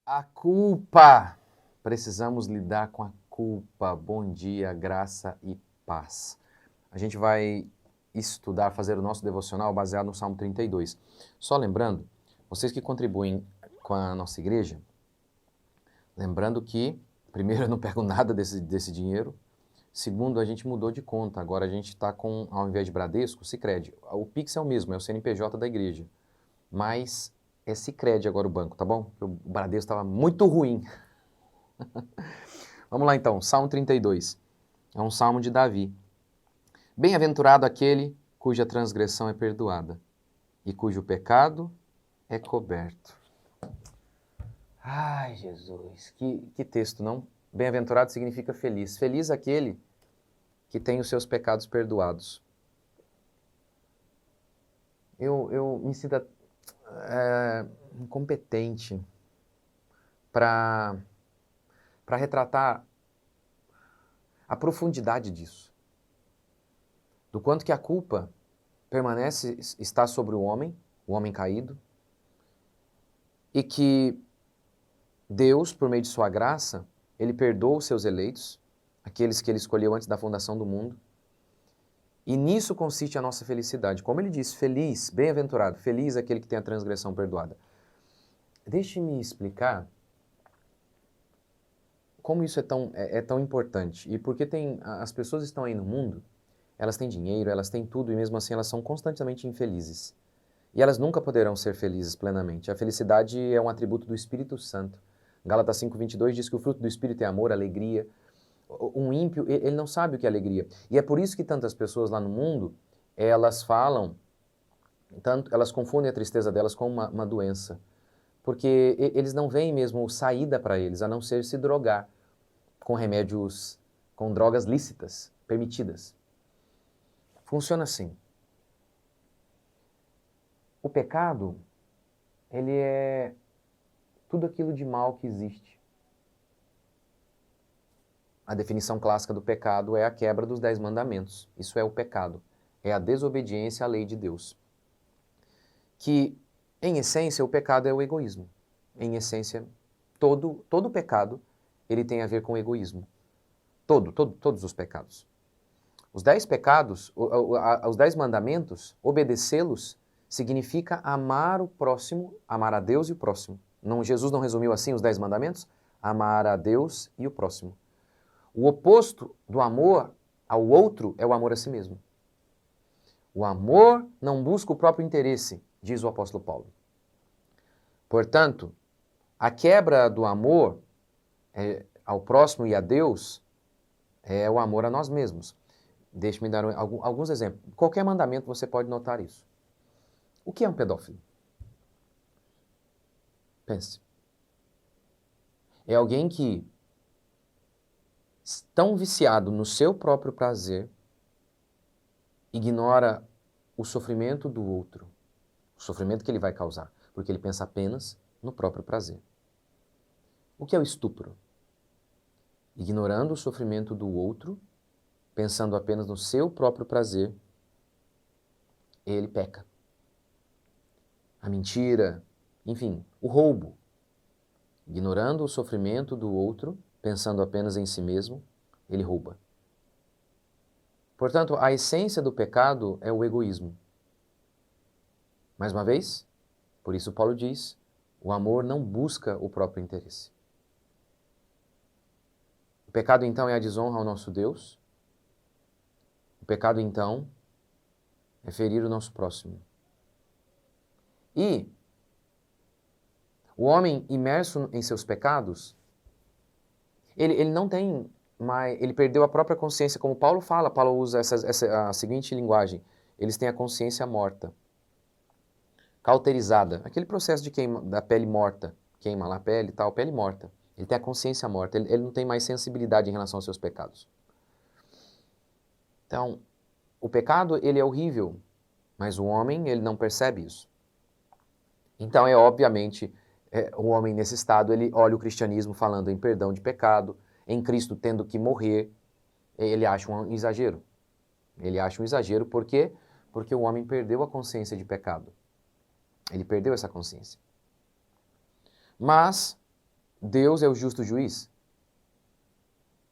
A culpa. Precisamos lidar com a culpa. Bom dia, graça e paz. A gente vai estudar, fazer o nosso devocional baseado no Salmo 32. Só lembrando, vocês que contribuem com a nossa igreja, lembrando que, primeiro, eu não pego nada desse dinheiro. Segundo, a gente mudou de conta. Agora a gente está com, ao invés de Bradesco, Sicredi. O Pix é o mesmo, é o CNPJ da igreja. Mas é Sicredi agora o banco, tá bom? O Bradesco estava muito ruim. Vamos lá então, Salmo 32. É um salmo de Davi. Bem-aventurado aquele cuja transgressão é perdoada e cujo pecado é coberto. Ai, Jesus, que texto, não? Bem-aventurado significa feliz. Feliz aquele que tem os seus pecados perdoados. Eu me sinto incompetente para retratar a profundidade disso. Do quanto que a culpa está sobre o homem caído, e que Deus, por meio de sua graça, ele perdoa os seus eleitos, aqueles que ele escolheu antes da fundação do mundo, e nisso consiste a nossa felicidade. Como ele diz, feliz, bem-aventurado, feliz aquele que tem a transgressão perdoada. Deixe-me explicar como isso é tão importante, e porque as pessoas estão aí no mundo, elas têm dinheiro, elas têm tudo, e mesmo assim elas são constantemente infelizes. E elas nunca poderão ser felizes plenamente. A felicidade é um atributo do Espírito Santo. Gálatas 5:22 diz que o fruto do Espírito é amor, alegria. Um ímpio, ele não sabe o que é alegria. E é por isso que tantas pessoas lá no mundo, elas falam, elas confundem a tristeza delas com uma doença. Porque eles não veem mesmo saída para eles, a não ser se drogar com remédios, com drogas lícitas, permitidas. Funciona assim. O pecado, ele é tudo aquilo de mal que existe. A definição clássica do pecado é a quebra dos 10 mandamentos. Isso é o pecado. É a desobediência à lei de Deus. Que, em essência, o pecado é o egoísmo. Em essência, todo pecado, ele tem a ver com egoísmo. Todos os pecados. Os 10 pecados, os 10 mandamentos, obedecê-los, significa amar o próximo, amar a Deus e o próximo. Jesus não resumiu assim os 10 mandamentos? Amar a Deus e o próximo. O oposto do amor ao outro é o amor a si mesmo. O amor não busca o próprio interesse, diz o apóstolo Paulo. Portanto, a quebra do amor ao próximo e a Deus é o amor a nós mesmos. Deixe-me dar alguns exemplos. Qualquer mandamento você pode notar isso. O que é um pedófilo? Pense. É alguém que, tão viciado no seu próprio prazer, ignora o sofrimento do outro, o sofrimento que ele vai causar, porque ele pensa apenas no próprio prazer. O que é o estupro? Ignorando o sofrimento do outro, pensando apenas no seu próprio prazer, ele peca. A mentira, enfim, o roubo. Ignorando o sofrimento do outro, pensando apenas em si mesmo, ele rouba. Portanto, a essência do pecado é o egoísmo. Mais uma vez, por isso Paulo diz, o amor não busca o próprio interesse. O pecado, então, é a desonra ao nosso Deus. O pecado, então, é ferir o nosso próximo. E o homem imerso em seus pecados, ele não tem mais, ele perdeu a própria consciência, como Paulo fala. Paulo usa a seguinte linguagem: eles têm a consciência morta, cauterizada, aquele processo de queima da pele morta, queima lá a pele e tal, pele morta. Ele tem a consciência morta, ele não tem mais sensibilidade em relação aos seus pecados. Então, o pecado, ele é horrível, mas o homem, ele não percebe isso. Então, obviamente, o homem nesse estado, ele olha o cristianismo falando em perdão de pecado, em Cristo tendo que morrer, ele acha um exagero. Ele acha um exagero, por quê? Porque o homem perdeu a consciência de pecado. Ele perdeu essa consciência. Mas Deus é o justo juiz.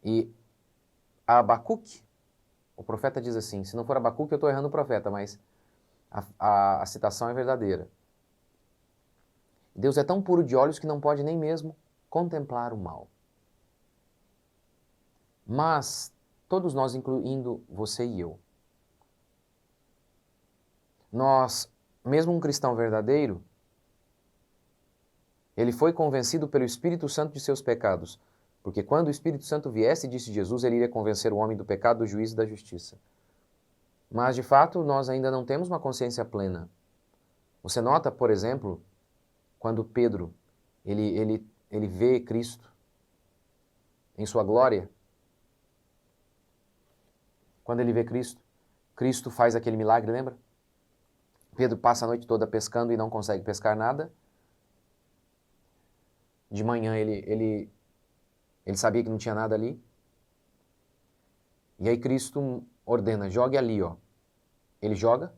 E Abacuque, o profeta diz assim, se não for Abacuque eu estou errando o profeta, mas a citação é verdadeira. Deus é tão puro de olhos que não pode nem mesmo contemplar o mal. Mas todos nós, incluindo você e eu, nós, mesmo um cristão verdadeiro, ele foi convencido pelo Espírito Santo de seus pecados, porque quando o Espírito Santo viesse, disse Jesus, ele iria convencer o homem do pecado, do juízo e da justiça. Mas, de fato, nós ainda não temos uma consciência plena. Você nota, por exemplo, quando Pedro, ele vê Cristo em sua glória, quando ele vê Cristo, Cristo faz aquele milagre, lembra? Pedro passa a noite toda pescando e não consegue pescar nada. De manhã ele sabia que não tinha nada ali. E aí Cristo ordena, jogue ali, ó. Ele joga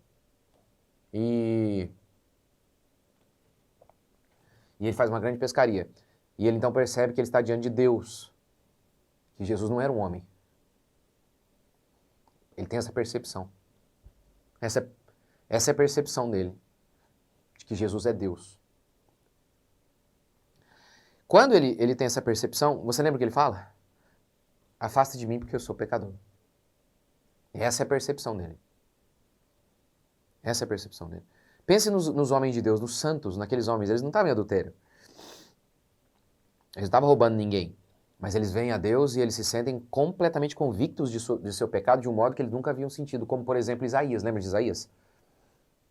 e ele faz uma grande pescaria. E ele então percebe que ele está diante de Deus, que Jesus não era um homem. Ele tem essa percepção. Essa é a percepção dele, de que Jesus é Deus. Quando ele tem essa percepção, você lembra o que ele fala? Afasta de mim porque eu sou pecador. Essa é a percepção dele. Essa é a percepção dele. Pense nos homens de Deus, nos santos, naqueles homens. Eles não estavam em adultério. Eles não estavam roubando ninguém. Mas eles veem a Deus e eles se sentem completamente convictos de seu pecado de um modo que eles nunca haviam sentido. Como, por exemplo, Isaías. Lembra de Isaías?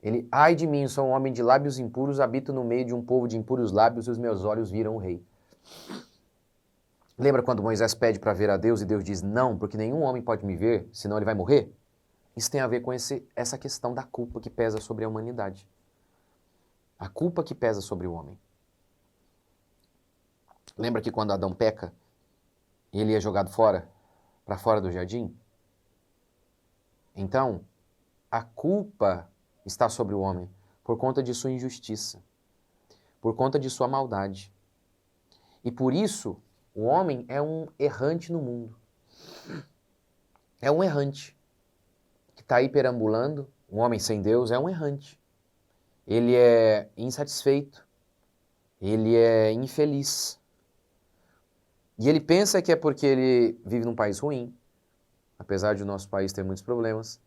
Ele, ai de mim, sou um homem de lábios impuros, habito no meio de um povo de impuros lábios e os meus olhos viram o rei. Lembra quando Moisés pede para ver a Deus e Deus diz não, porque nenhum homem pode me ver, senão ele vai morrer? Isso tem a ver com essa questão da culpa que pesa sobre a humanidade. A culpa que pesa sobre o homem. Lembra que quando Adão peca, ele é jogado para fora do jardim? Então, a culpa está sobre o homem por conta de sua injustiça, por conta de sua maldade. E por isso, o homem é um errante no mundo. É um errante que está aí perambulando. Um homem sem Deus é um errante. Ele é insatisfeito. Ele é infeliz. E ele pensa que é porque ele vive num país ruim, apesar de o nosso país ter muitos problemas,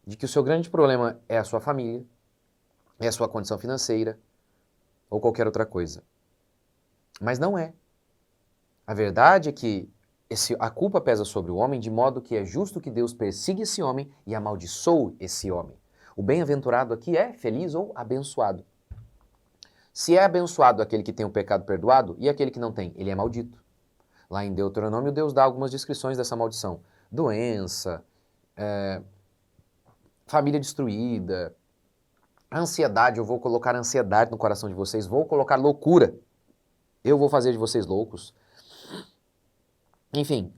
de que o seu grande problema é a sua família, é a sua condição financeira ou qualquer outra coisa. Mas não é. A verdade é que a culpa pesa sobre o homem de modo que é justo que Deus persiga esse homem e amaldiçoe esse homem. O bem-aventurado aqui é feliz ou abençoado. Se é abençoado aquele que tem o pecado perdoado e aquele que não tem, ele é maldito. Lá em Deuteronômio, Deus dá algumas descrições dessa maldição. Doença, família destruída, ansiedade, eu vou colocar ansiedade no coração de vocês, vou colocar loucura, eu vou fazer de vocês loucos. Enfim.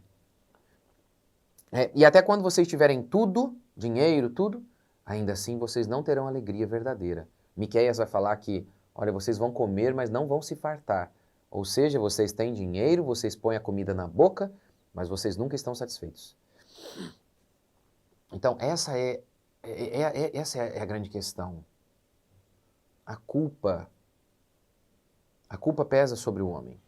E até quando vocês tiverem tudo, dinheiro, tudo, ainda assim vocês não terão alegria verdadeira. Miqueias vai falar que, olha, vocês vão comer, mas não vão se fartar. Ou seja, vocês têm dinheiro, vocês põem a comida na boca, mas vocês nunca estão satisfeitos. Então, essa é a grande questão. A culpa pesa sobre o homem.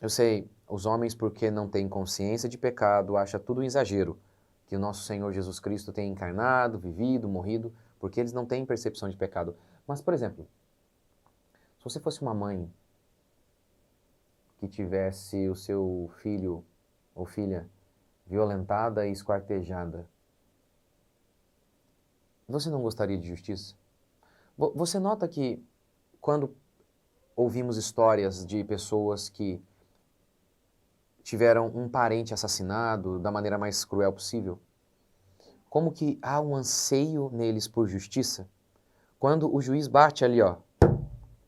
Eu sei, os homens, porque não têm consciência de pecado, acham tudo um exagero, que o nosso Senhor Jesus Cristo tem encarnado, vivido, morrido, porque eles não têm percepção de pecado. Mas, por exemplo, se você fosse uma mãe que tivesse o seu filho ou filha violentada e esquartejada, você não gostaria de justiça? Você nota que quando ouvimos histórias de pessoas que tiveram um parente assassinado da maneira mais cruel possível, como que há um anseio neles por justiça? Quando o juiz bate ali, ó,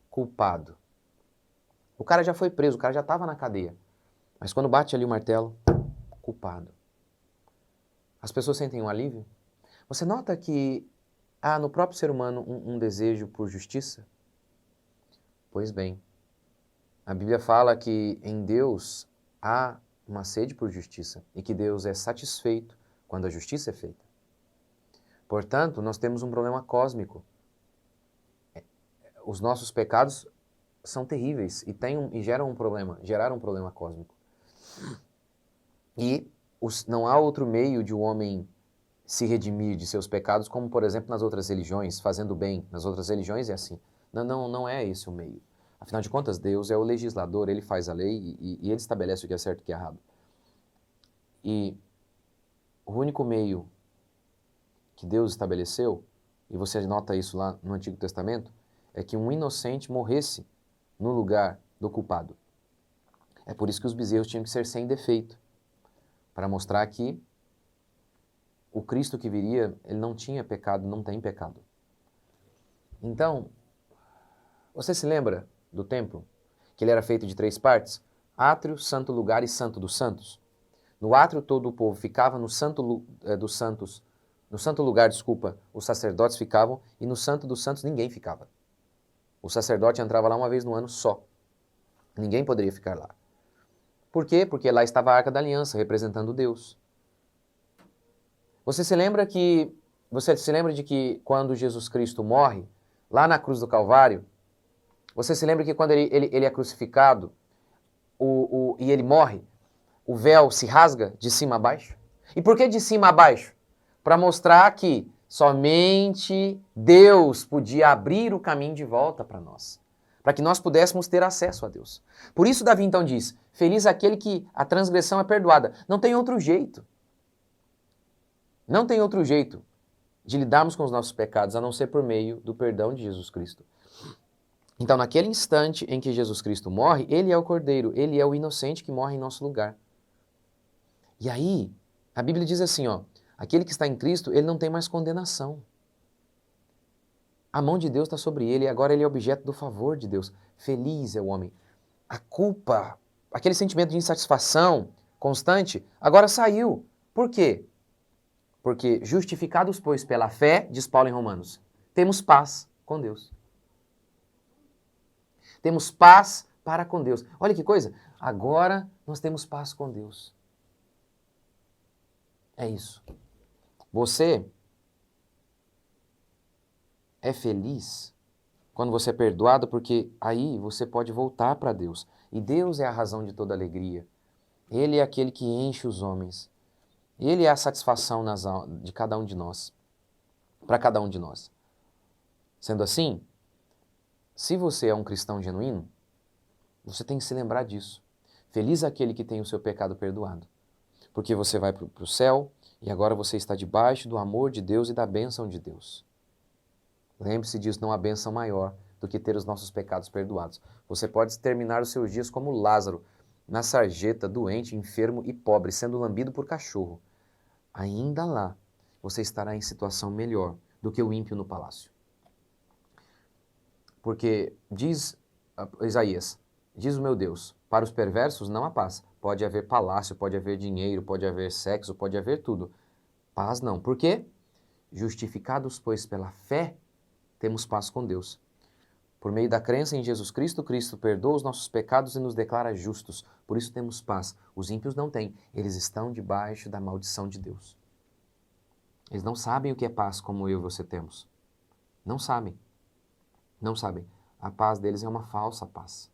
culpado. O cara já foi preso, o cara já estava na cadeia. Mas quando bate ali o martelo, culpado. As pessoas sentem um alívio? Você nota que há no próprio ser humano um desejo por justiça? Pois bem, A Bíblia fala que em Deus há uma sede por justiça e que Deus é satisfeito quando a justiça é feita. Portanto, nós temos um problema cósmico. Os nossos pecados são terríveis e geraram um problema cósmico. E não há outro meio de o homem se redimir de seus pecados, como, por exemplo, nas outras religiões, fazendo bem. Nas outras religiões é assim. Não é esse o meio. Afinal de contas, Deus é o legislador, Ele faz a lei e Ele estabelece o que é certo e o que é errado. E o único meio que Deus estabeleceu, e você nota isso lá no Antigo Testamento, é que um inocente morresse no lugar do culpado. É por isso que os bezerros tinham que ser sem defeito, para mostrar que o Cristo que viria, ele não tinha pecado, não tem pecado. Então, você se lembra do templo? Que ele era feito de 3 partes? Átrio, santo lugar e santo dos santos. No átrio todo o povo ficava, no santo lugar, os sacerdotes ficavam, e no santo dos santos ninguém ficava. O sacerdote entrava lá uma vez no ano só. Ninguém poderia ficar lá. Por quê? Porque lá estava a Arca da Aliança, representando Deus. Você se lembra de que quando Jesus Cristo morre, lá na cruz do Calvário, você se lembra que quando ele é crucificado e ele morre, o véu se rasga de cima a baixo? E por que de cima a baixo? Para mostrar que somente Deus podia abrir o caminho de volta para nós, para que nós pudéssemos ter acesso a Deus. Por isso Davi então diz, feliz aquele que a transgressão é perdoada. Não tem outro jeito. Não tem outro jeito de lidarmos com os nossos pecados a não ser por meio do perdão de Jesus Cristo. Então, naquele instante em que Jesus Cristo morre, ele é o Cordeiro, ele é o inocente que morre em nosso lugar. E aí, a Bíblia diz assim, ó, aquele que está em Cristo, ele não tem mais condenação. A mão de Deus está sobre ele e agora ele é objeto do favor de Deus. Feliz é o homem. A culpa, aquele sentimento de insatisfação constante, agora saiu. Por quê? Porque justificados, pois, pela fé, diz Paulo em Romanos, temos paz com Deus. Temos paz para com Deus. Olha que coisa, agora nós temos paz com Deus. É isso. Você é feliz quando você é perdoado, porque aí você pode voltar para Deus. E Deus é a razão de toda alegria. Ele é aquele que enche os homens. Ele é a satisfação de cada um de nós, para cada um de nós. Sendo assim, se você é um cristão genuíno, você tem que se lembrar disso. Feliz aquele que tem o seu pecado perdoado, porque você vai para o céu e agora você está debaixo do amor de Deus e da bênção de Deus. Lembre-se disso, não há bênção maior do que ter os nossos pecados perdoados. Você pode terminar os seus dias como Lázaro, na sarjeta, doente, enfermo e pobre, sendo lambido por cachorro. Ainda lá, você estará em situação melhor do que o ímpio no palácio. Porque diz Isaías, diz o meu Deus, para os perversos não há paz. Pode haver palácio, pode haver dinheiro, pode haver sexo, pode haver tudo. Paz não. Por quê? Justificados, pois, pela fé, temos paz com Deus. Por meio da crença em Jesus Cristo, Cristo perdoa os nossos pecados e nos declara justos. Por isso temos paz. Os ímpios não têm. Eles estão debaixo da maldição de Deus. Eles não sabem o que é paz como eu e você temos. Não sabem. Não sabem. A paz deles é uma falsa paz.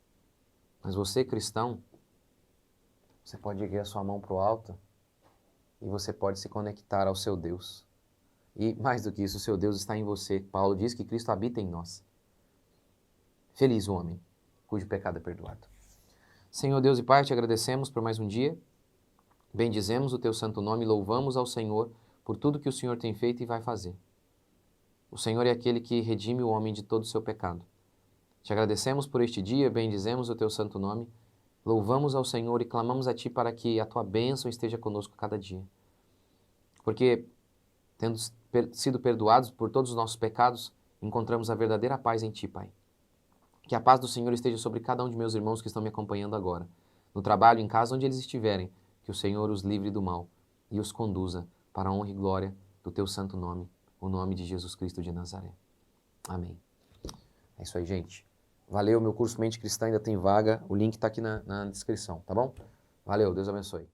Mas você, cristão, você pode erguer a sua mão para o alto e você pode se conectar ao seu Deus. E mais do que isso, o seu Deus está em você. Paulo diz que Cristo habita em nós. Feliz o homem cujo pecado é perdoado. Senhor Deus e Pai, te agradecemos por mais um dia. Bendizemos o teu santo nome e louvamos ao Senhor por tudo que o Senhor tem feito e vai fazer. O Senhor é aquele que redime o homem de todo o seu pecado. Te agradecemos por este dia, bendizemos o teu santo nome, louvamos ao Senhor e clamamos a ti para que a tua bênção esteja conosco cada dia. Porque, tendo sido perdoados por todos os nossos pecados, encontramos a verdadeira paz em ti, Pai. Que a paz do Senhor esteja sobre cada um de meus irmãos que estão me acompanhando agora, no trabalho, em casa, onde eles estiverem, que o Senhor os livre do mal e os conduza para a honra e glória do teu santo nome, o nome de Jesus Cristo de Nazaré. Amém. É isso aí, gente. Valeu, meu curso Mente Cristã ainda tem vaga, o link está aqui na descrição, tá bom? Valeu, Deus abençoe.